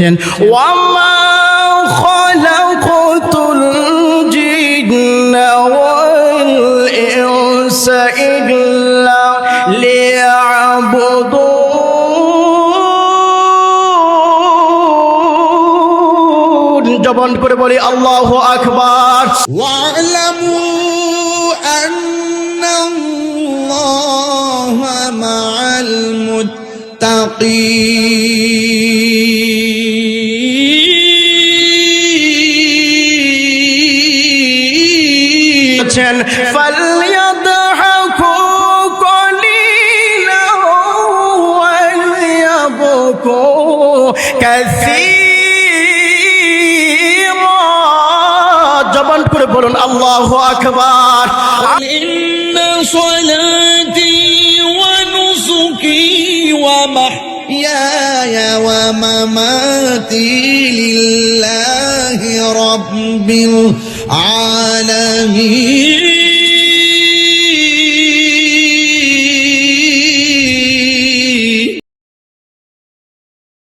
وما خلقت الجن والإنس إلا ليعبدون জবান করে বলি আল্লাহু আকবার واعلموا أن الله مع المتقين فليضحكوا قليلا وليبكوا كثيرا জবান করে বলুন আল্লাহু আকবার إن صلاتي ونسكي ومحياي ومماتي لله رب العالمين